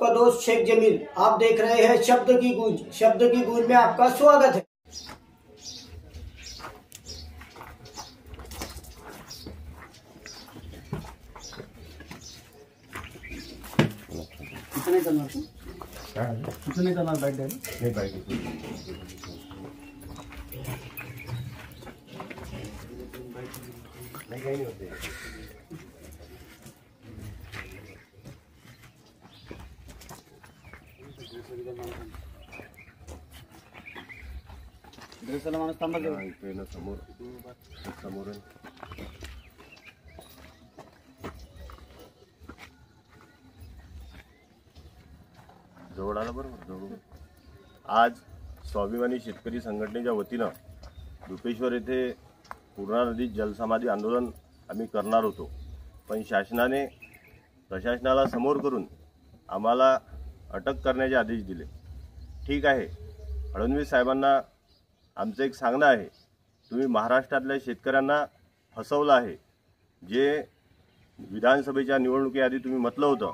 आपका दोस्त शेख जमील। आप देख रहे हैं शब्द की गूंज। शब्द की गूंज में आपका स्वागत है। कितने करना है? कितने करना बैठ जाए? नहीं बैठ नहीं कहीं नहीं होते। ड्रेसला माणूस थांबत आहे इथे ना समोर समोर जवळ आला बरोबर जवळ। आज स्वाभिमानी शेतकरी संघटनेच्या वतीनं रुपेश्वर येथे पूर्णा नदीत जलसमाधी आंदोलन आम्ही करणार होतो, पण शासनाने प्रशासनाला समोर करून आम्हाला अटक करण्याचे आदेश दिले। ठीक आहे, फडणवीस साहेबांना आमचं एक सांगणं आहे, तुम्ही महाराष्ट्रातल्या शेतकऱ्यांना फसवलं आहे। जे विधानसभेच्या निवडणुकीआधी तुम्ही म्हटलं होतं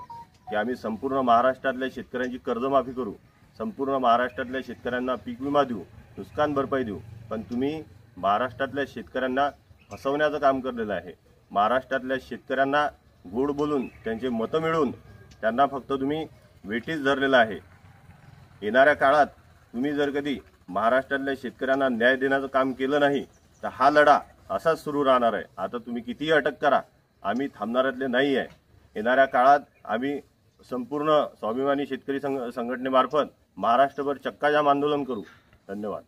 की आम्ही संपूर्ण महाराष्ट्रातल्या शेतकऱ्यांची कर्जमाफी करू, संपूर्ण महाराष्ट्रातल्या शेतकऱ्यांना पीक विमा देऊ, नुकसान भरपाई देऊ, पण तुम्ही महाराष्ट्रातल्या शेतकऱ्यांना फसवण्याचं काम केलेलं आहे। महाराष्ट्रातल्या शेतकऱ्यांना गोड बोलून त्यांचे मतं मिळवून त्यांना फक्त तुम्ही वेठीस धरलेलं आहे। येणाऱ्या काळात तुम्ही जर कधी महाराष्ट्रातल्या शेतकऱ्यांना न्याय देण्याचं काम केलं नाही तर हा लढा असाच सुरू राहणार आहे। आता तुम्ही कितीही अटक करा, आम्ही थांबणाऱ्यातले नाही आहे। येणाऱ्या काळात आम्ही संपूर्ण स्वाभिमानी शेतकरी संघटनेमार्फत महाराष्ट्रभर चक्काजाम आंदोलन करू। धन्यवाद।